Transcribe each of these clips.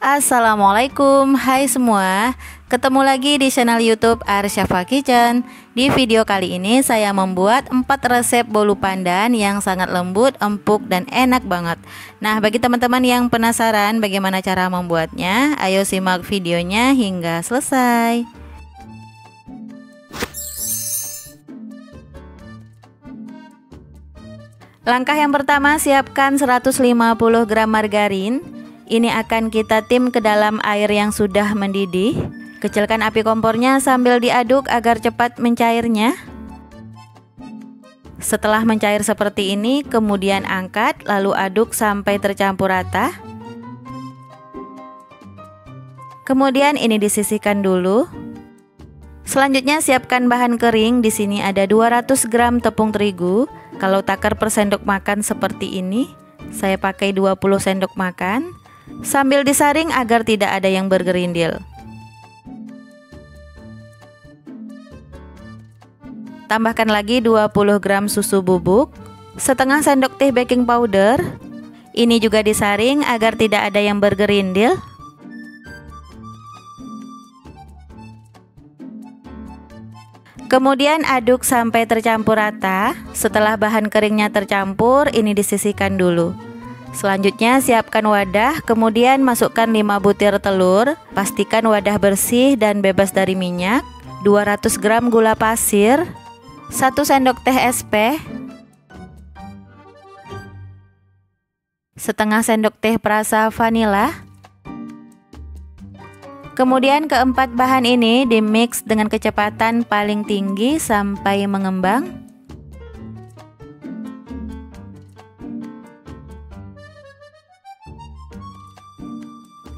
Assalamualaikum, hai semua. Ketemu lagi di channel YouTube Arsyafa Kitchen. Di video kali ini saya membuat 4 resep bolu pandan yang sangat lembut, empuk, dan enak banget. Nah, bagi teman-teman yang penasaran bagaimana cara membuatnya, ayo simak videonya hingga selesai. Langkah yang pertama, siapkan 150 gram margarin. Ini akan kita tim ke dalam air yang sudah mendidih. Kecilkan api kompornya sambil diaduk agar cepat mencairnya. Setelah mencair seperti ini, kemudian angkat lalu aduk sampai tercampur rata. Kemudian ini disisihkan dulu. Selanjutnya siapkan bahan kering. Di sini ada 200 gram tepung terigu. Kalau takar per sendok makan seperti ini, saya pakai 20 sendok makan. Sambil disaring agar tidak ada yang bergerindil. Tambahkan lagi 20 gram susu bubuk, setengah sendok teh baking powder. Ini juga disaring agar tidak ada yang bergerindil. Kemudian aduk sampai tercampur rata. Setelah bahan keringnya tercampur, ini disisihkan dulu. Selanjutnya siapkan wadah, kemudian masukkan 5 butir telur. Pastikan wadah bersih dan bebas dari minyak. 200 gram gula pasir, 1 sendok teh SP, setengah sendok teh perasa vanila. Kemudian keempat bahan ini dimix dengan kecepatan paling tinggi sampai mengembang.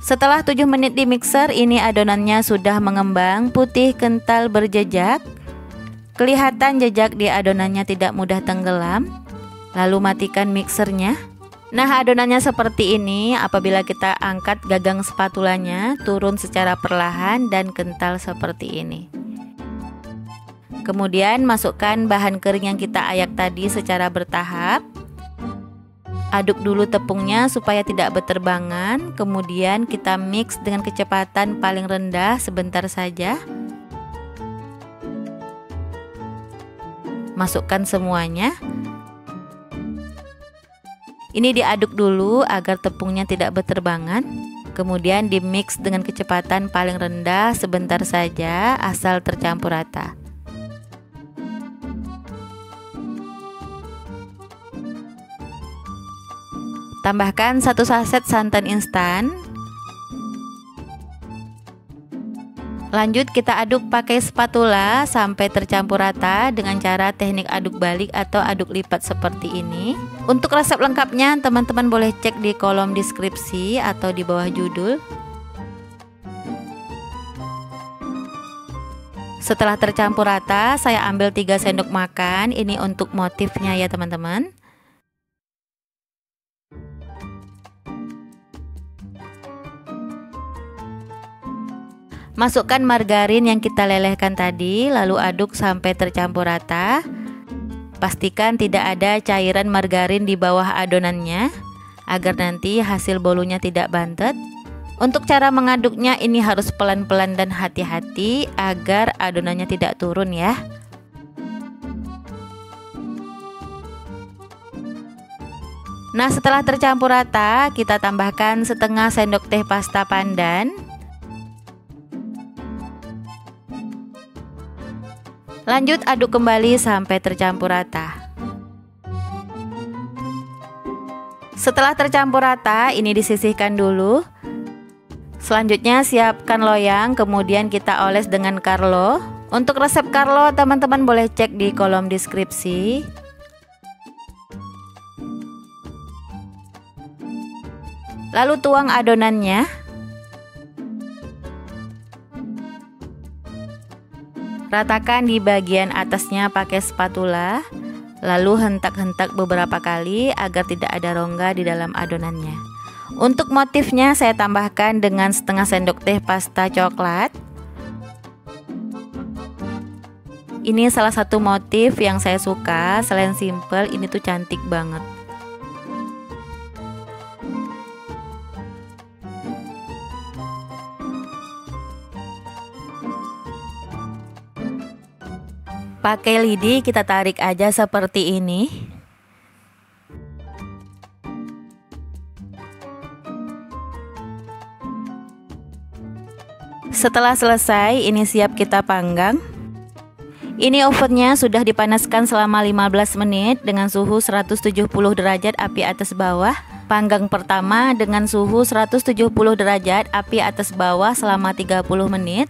Setelah 7 menit di mixer, ini adonannya sudah mengembang, putih, kental, berjejak. Kelihatan jejak di adonannya tidak mudah tenggelam. Lalu matikan mixernya. Nah, adonannya seperti ini. Apabila kita angkat gagang spatulanya, turun secara perlahan dan kental seperti ini. Kemudian masukkan bahan kering yang kita ayak tadi secara bertahap. Aduk dulu tepungnya supaya tidak berterbangan. Kemudian kita mix dengan kecepatan paling rendah sebentar saja. Masukkan semuanya. Ini diaduk dulu agar tepungnya tidak berterbangan. Kemudian dimix dengan kecepatan paling rendah sebentar saja asal tercampur rata. Tambahkan 1 saset santan instan. Lanjut kita aduk pakai spatula sampai tercampur rata dengan cara teknik aduk balik atau aduk lipat seperti ini. Untuk resep lengkapnya teman-teman boleh cek di kolom deskripsi atau di bawah judul. Setelah tercampur rata, saya ambil 3 sendok makan. Ini untuk motifnya ya teman-teman. Masukkan margarin yang kita lelehkan tadi, lalu aduk sampai tercampur rata. Pastikan tidak ada cairan margarin di bawah adonannya, agar nanti hasil bolunya tidak bantet. Untuk cara mengaduknya ini harus pelan-pelan dan hati-hati agar adonannya tidak turun ya. Nah, setelah tercampur rata, kita tambahkan setengah sendok teh pasta pandan. Lanjut aduk kembali sampai tercampur rata. Setelah tercampur rata, ini disisihkan dulu. Selanjutnya siapkan loyang, kemudian kita oles dengan Carlo. Untuk resep Carlo teman-teman boleh cek di kolom deskripsi. Lalu tuang adonannya. Ratakan di bagian atasnya pakai spatula, lalu hentak-hentak beberapa kali agar tidak ada rongga di dalam adonannya. Untuk motifnya saya tambahkan dengan setengah sendok teh pasta coklat. Ini salah satu motif yang saya suka, selain simple, ini tuh cantik banget. Pakai lidi kita tarik aja seperti ini. Setelah selesai, ini siap kita panggang. Ini ovennya sudah dipanaskan selama 15 menit dengan suhu 170 derajat api atas bawah. Panggang pertama dengan suhu 170 derajat api atas bawah selama 30 menit.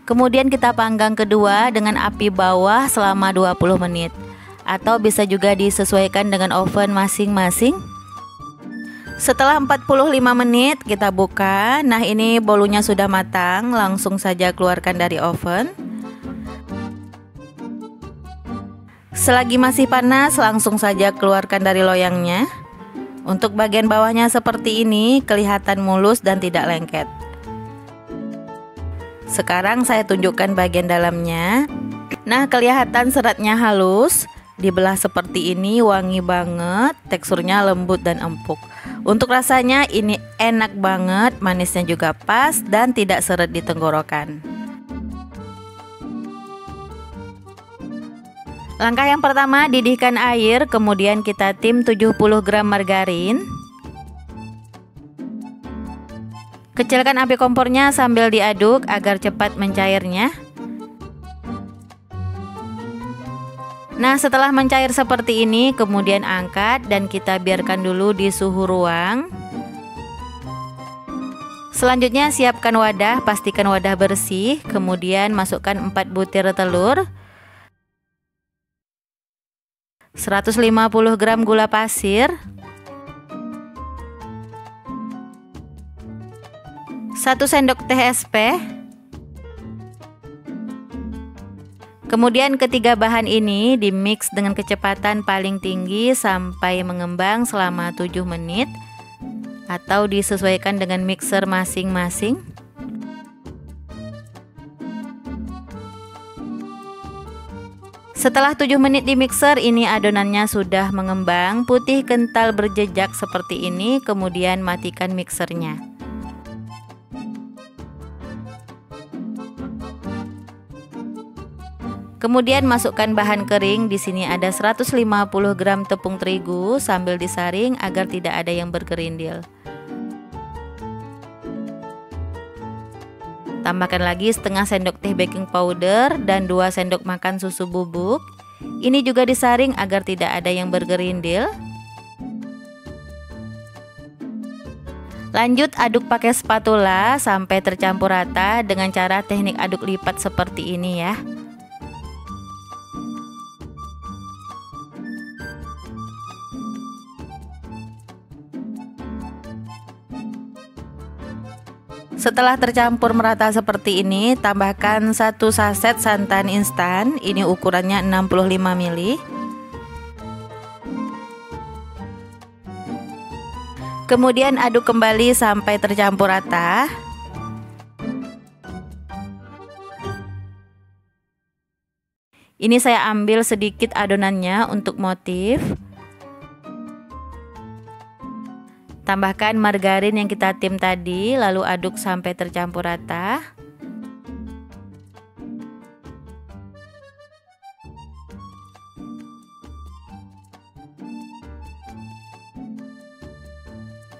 Kemudian kita panggang kedua dengan api bawah selama 20 menit. Atau bisa juga disesuaikan dengan oven masing-masing. Setelah 45 menit kita buka. Nah, ini bolunya sudah matang, langsung saja keluarkan dari oven. Selagi masih panas, langsung saja keluarkan dari loyangnya. Untuk bagian bawahnya seperti ini, kelihatan mulus dan tidak lengket. Sekarang saya tunjukkan bagian dalamnya. Nah, kelihatan seratnya halus, dibelah seperti ini, wangi banget, teksturnya lembut dan empuk. Untuk rasanya ini enak banget, manisnya juga pas dan tidak seret di tenggorokan. Langkah yang pertama, didihkan air, kemudian kita tim 70 gram margarin. Kecilkan api kompornya sambil diaduk agar cepat mencairnya. Nah, setelah mencair seperti ini, kemudian angkat dan kita biarkan dulu di suhu ruang. Selanjutnya siapkan wadah, pastikan wadah bersih, kemudian masukkan 4 butir telur, 150 gram gula pasir, 1 sendok teh SP. Kemudian ketiga bahan ini dimix dengan kecepatan paling tinggi sampai mengembang selama 7 menit atau disesuaikan dengan mixer masing-masing. Setelah 7 menit di mixer, ini adonannya sudah mengembang, putih kental berjejak seperti ini, kemudian matikan mixernya. Kemudian masukkan bahan kering, di sini ada 150 gram tepung terigu sambil disaring agar tidak ada yang bergerindil. Tambahkan lagi setengah sendok teh baking powder dan 2 sendok makan susu bubuk. Ini juga disaring agar tidak ada yang bergerindil. Lanjut aduk pakai spatula sampai tercampur rata dengan cara teknik aduk lipat seperti ini ya. Setelah tercampur merata seperti ini, tambahkan 1 saset santan instan. Ini ukurannya 65 ml. Kemudian aduk kembali sampai tercampur rata. Ini saya ambil sedikit adonannya untuk motif. Tambahkan margarin yang kita tim tadi, lalu aduk sampai tercampur rata.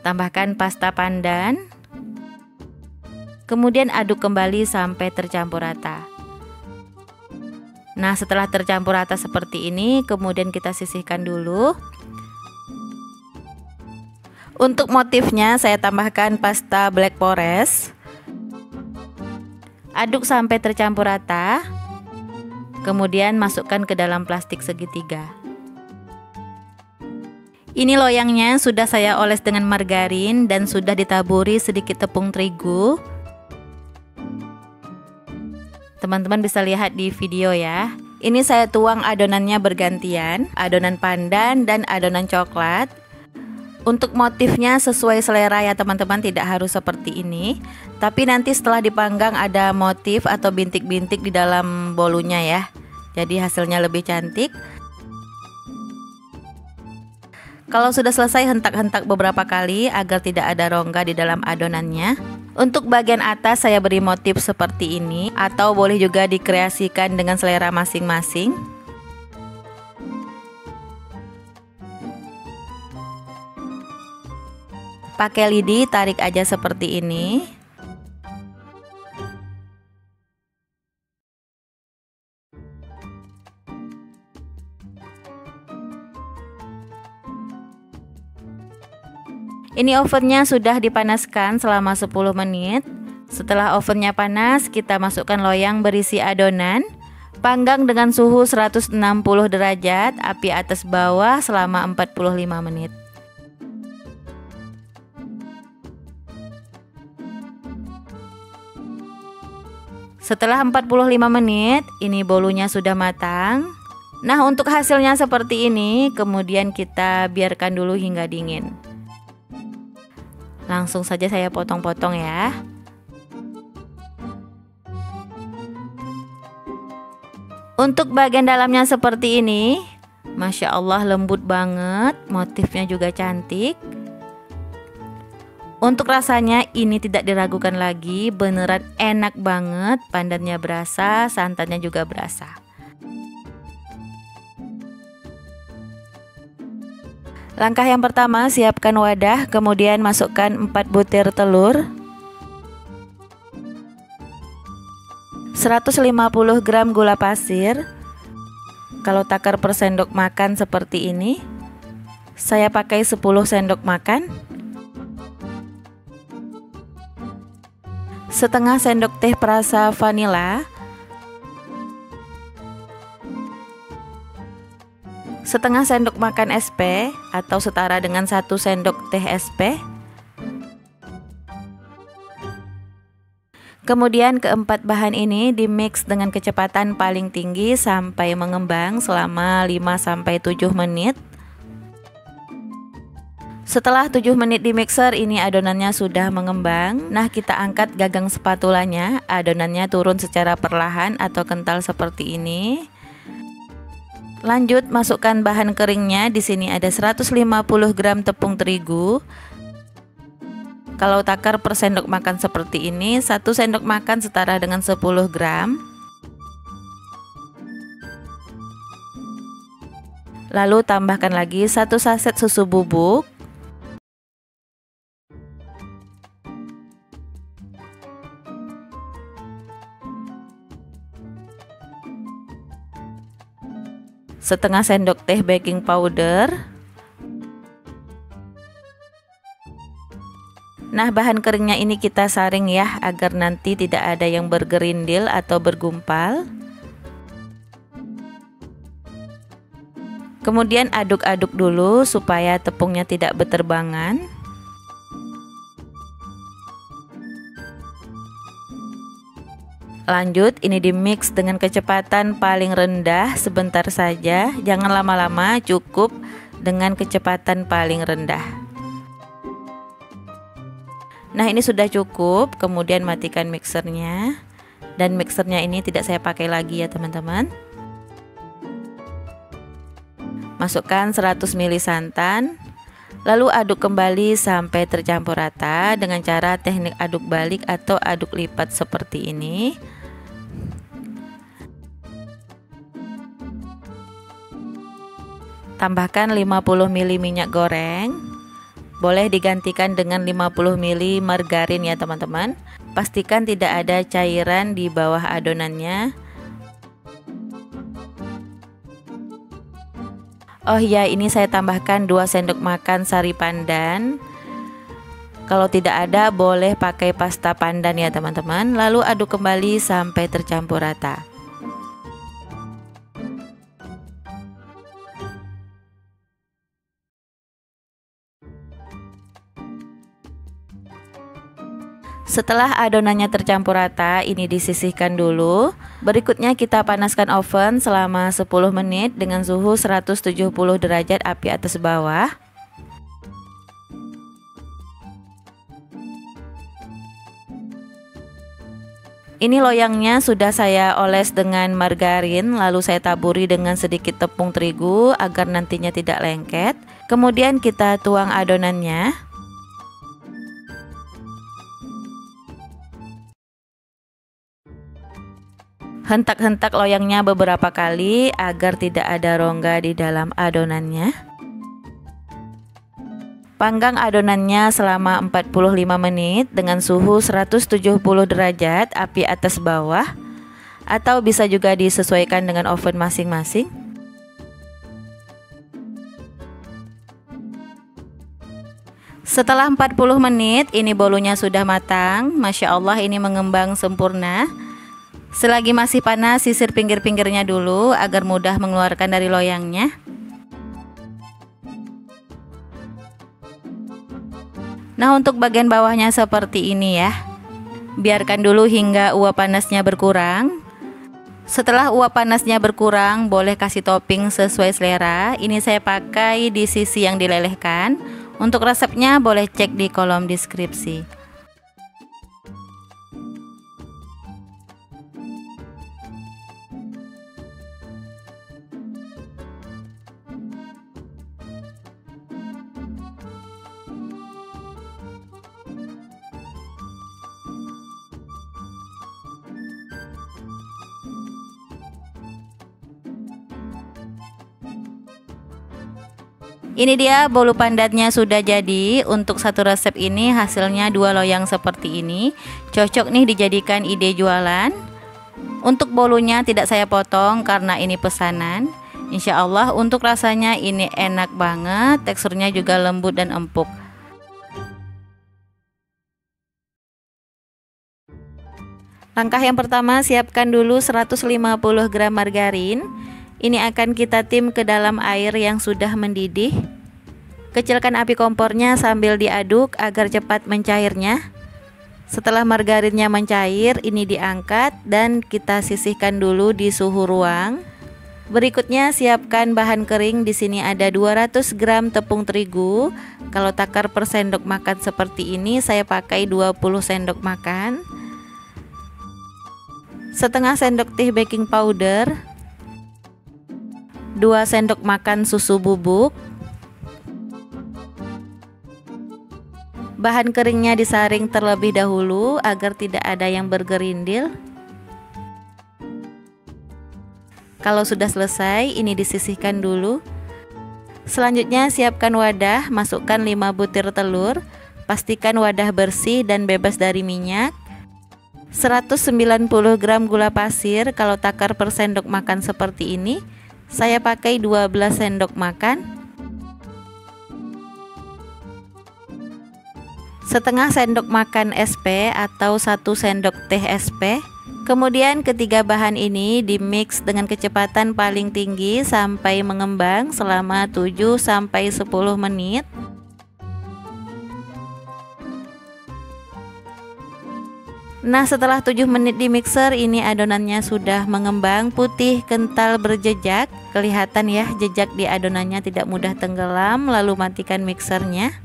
Tambahkan pasta pandan. Kemudian aduk kembali sampai tercampur rata. Nah, setelah tercampur rata seperti ini, kemudian kita sisihkan dulu. Untuk motifnya saya tambahkan pasta black forest. Aduk sampai tercampur rata. Kemudian masukkan ke dalam plastik segitiga. Ini loyangnya sudah saya oles dengan margarin dan sudah ditaburi sedikit tepung terigu. Teman-teman bisa lihat di video ya. Ini saya tuang adonannya bergantian, adonan pandan dan adonan coklat. Untuk motifnya sesuai selera ya teman-teman, tidak harus seperti ini. Tapi nanti setelah dipanggang ada motif atau bintik-bintik di dalam bolunya ya. Jadi hasilnya lebih cantik. Kalau sudah selesai, hentak-hentak beberapa kali agar tidak ada rongga di dalam adonannya. Untuk bagian atas saya beri motif seperti ini, atau boleh juga dikreasikan dengan selera masing-masing. Pakai lidi, tarik aja seperti ini. Ini ovennya sudah dipanaskan selama 10 menit. Setelah ovennya panas, kita masukkan loyang berisi adonan. Panggang dengan suhu 160 derajat, api atas bawah selama 45 menit. Setelah 45 menit, ini bolunya sudah matang. Nah, untuk hasilnya seperti ini, kemudian kita biarkan dulu hingga dingin. Langsung saja saya potong-potong ya. Untuk bagian dalamnya seperti ini, Masya Allah lembut banget, motifnya juga cantik. Untuk rasanya ini tidak diragukan lagi, beneran enak banget, pandannya berasa, santannya juga berasa. Langkah yang pertama, siapkan wadah, kemudian masukkan 4 butir telur, 150 gram gula pasir. Kalau takar per sendok makan seperti ini, saya pakai 10 sendok makan. Setengah sendok teh perasa vanila, setengah sendok makan SP atau setara dengan 1 sendok teh SP. Kemudian keempat bahan ini dimix dengan kecepatan paling tinggi sampai mengembang selama 5-7 menit. Setelah 7 menit di mixer, ini adonannya sudah mengembang. Nah, kita angkat gagang spatulanya, adonannya turun secara perlahan atau kental seperti ini. Lanjut masukkan bahan keringnya. Di sini ada 150 gram tepung terigu. Kalau takar per sendok makan seperti ini, 1 sendok makan setara dengan 10 gram. Lalu tambahkan lagi 1 saset susu bubuk. Setengah sendok teh baking powder. Nah, bahan keringnya ini kita saring ya, agar nanti tidak ada yang bergerindil atau bergumpal. Kemudian aduk-aduk dulu supaya tepungnya tidak berterbangan. Lanjut, ini dimix dengan kecepatan paling rendah sebentar saja, jangan lama-lama, cukup dengan kecepatan paling rendah. Nah, ini sudah cukup, kemudian matikan mixernya. Dan mixernya ini tidak saya pakai lagi ya teman-teman. Masukkan 100 ml santan, lalu aduk kembali sampai tercampur rata dengan cara teknik aduk balik atau aduk lipat seperti ini. Tambahkan 50 ml minyak goreng. Boleh digantikan dengan 50 ml margarin ya teman-teman. Pastikan tidak ada cairan di bawah adonannya. Oh ya, ini saya tambahkan 2 sendok makan sari pandan. Kalau tidak ada, boleh pakai pasta pandan ya teman-teman. Lalu aduk kembali sampai tercampur rata. Setelah adonannya tercampur rata, ini disisihkan dulu. Berikutnya kita panaskan oven selama 10 menit dengan suhu 170 derajat api atas bawah. Ini loyangnya sudah saya oles dengan margarin, lalu saya taburi dengan sedikit tepung terigu agar nantinya tidak lengket. Kemudian kita tuang adonannya. Hentak-hentak loyangnya beberapa kali agar tidak ada rongga di dalam adonannya. Panggang adonannya selama 45 menit dengan suhu 170 derajat api atas bawah, atau bisa juga disesuaikan dengan oven masing-masing. Setelah 40 menit ini bolunya sudah matang. Masya Allah, ini mengembang sempurna. Selagi masih panas, sisir pinggir-pinggirnya dulu agar mudah mengeluarkan dari loyangnya. Nah, untuk bagian bawahnya seperti ini ya. Biarkan dulu hingga uap panasnya berkurang. Setelah uap panasnya berkurang, boleh kasih topping sesuai selera. Ini saya pakai di sisi yang dilelehkan. Untuk resepnya boleh cek di kolom deskripsi. Ini dia bolu pandatnya sudah jadi. Untuk satu resep ini hasilnya 2 loyang seperti ini. Cocok nih dijadikan ide jualan. Untuk bolunya tidak saya potong karena ini pesanan. Insya Allah untuk rasanya ini enak banget. Teksturnya juga lembut dan empuk. Langkah yang pertama, siapkan dulu 150 gram margarin. Ini akan kita tim ke dalam air yang sudah mendidih. Kecilkan api kompornya sambil diaduk agar cepat mencairnya. Setelah margarinnya mencair, ini diangkat dan kita sisihkan dulu di suhu ruang. Berikutnya siapkan bahan kering. Di sini ada 200 gram tepung terigu. Kalau takar per sendok makan seperti ini, saya pakai 20 sendok makan. Setengah sendok teh baking powder. 2 sendok makan susu bubuk. Bahan keringnya disaring terlebih dahulu agar tidak ada yang bergerindil. Kalau sudah selesai, ini disisihkan dulu. Selanjutnya siapkan wadah, masukkan 5 butir telur. Pastikan wadah bersih dan bebas dari minyak. 190 gram gula pasir. Kalau takar per sendok makan seperti ini, saya pakai 12 sendok makan. Setengah sendok makan SP atau 1 sendok teh SP. Kemudian ketiga bahan ini dimix dengan kecepatan paling tinggi sampai mengembang selama 7-10 menit. Nah, setelah 7 menit di mixer, ini adonannya sudah mengembang putih kental berjejak. Kelihatan ya, jejak di adonannya tidak mudah tenggelam. Lalu matikan mixernya.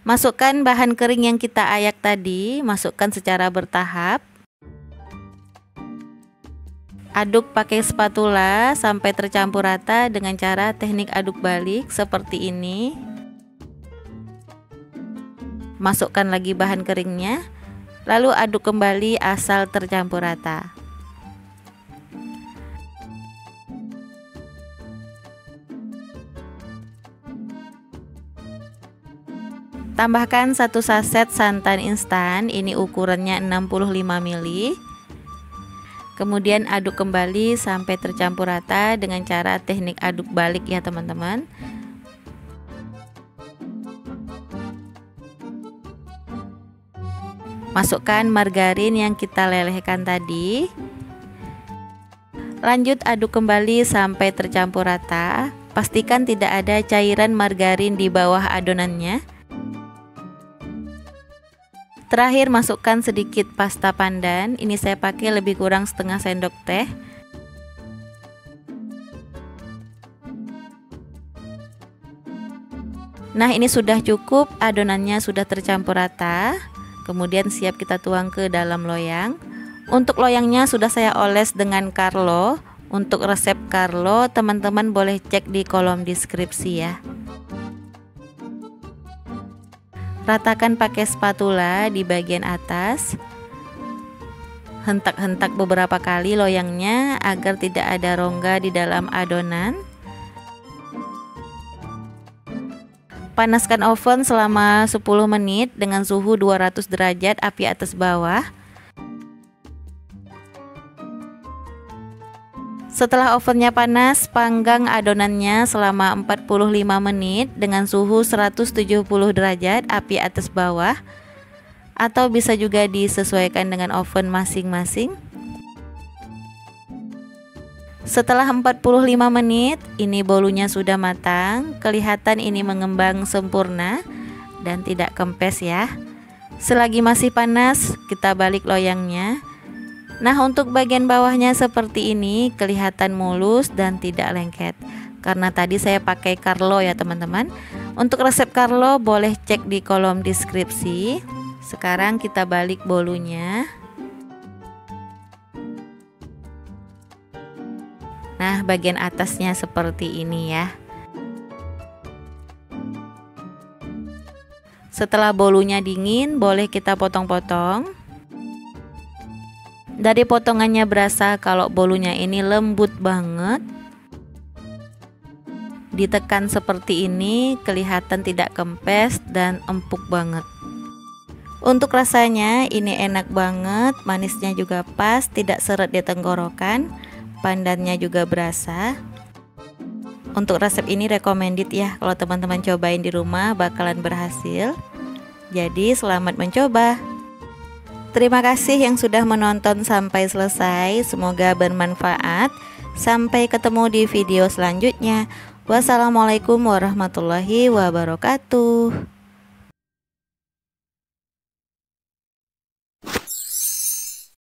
Masukkan bahan kering yang kita ayak tadi, masukkan secara bertahap. Aduk pakai spatula sampai tercampur rata dengan cara teknik aduk balik seperti ini. Masukkan lagi bahan keringnya, lalu aduk kembali asal tercampur rata. Tambahkan 1 saset santan instan, ini ukurannya 65 ml. Kemudian aduk kembali sampai tercampur rata dengan cara teknik aduk balik ya teman-teman. Masukkan margarin yang kita lelehkan tadi. Lanjut aduk kembali sampai tercampur rata. Pastikan tidak ada cairan margarin di bawah adonannya. Terakhir masukkan sedikit pasta pandan. Ini saya pakai lebih kurang setengah sendok teh. Nah, ini sudah cukup, adonannya sudah tercampur rata. Kemudian siap kita tuang ke dalam loyang. Untuk loyangnya sudah saya oles dengan Carlo. Untuk resep Carlo teman-teman boleh cek di kolom deskripsi ya. Ratakan pakai spatula di bagian atas. hentak-hentak beberapa kali loyangnya agar tidak ada rongga di dalam adonan. Panaskan oven selama 10 menit dengan suhu 200 derajat api atas bawah. Setelah ovennya panas, panggang adonannya selama 45 menit dengan suhu 170 derajat api atas bawah, atau bisa juga disesuaikan dengan oven masing-masing. Setelah 45 menit, ini bolunya sudah matang. Kelihatan ini mengembang sempurna dan tidak kempes ya. Selagi masih panas, kita balik loyangnya. Nah, untuk bagian bawahnya seperti ini, kelihatan mulus dan tidak lengket. Karena tadi saya pakai Carlo ya teman-teman. Untuk resep Carlo boleh cek di kolom deskripsi. Sekarang kita balik bolunya. Nah, bagian atasnya seperti ini ya. Setelah bolunya dingin, boleh kita potong-potong. Dari potongannya berasa kalau bolunya ini lembut banget. Ditekan seperti ini, kelihatan tidak kempes dan empuk banget. Untuk rasanya ini enak banget, manisnya juga pas, tidak seret di tenggorokan, pandannya juga berasa. Untuk resep ini recommended ya, kalau teman-teman cobain di rumah bakalan berhasil. Jadi selamat mencoba. Terima kasih yang sudah menonton sampai selesai, semoga bermanfaat. Sampai ketemu di video selanjutnya. Wassalamualaikum warahmatullahi wabarakatuh.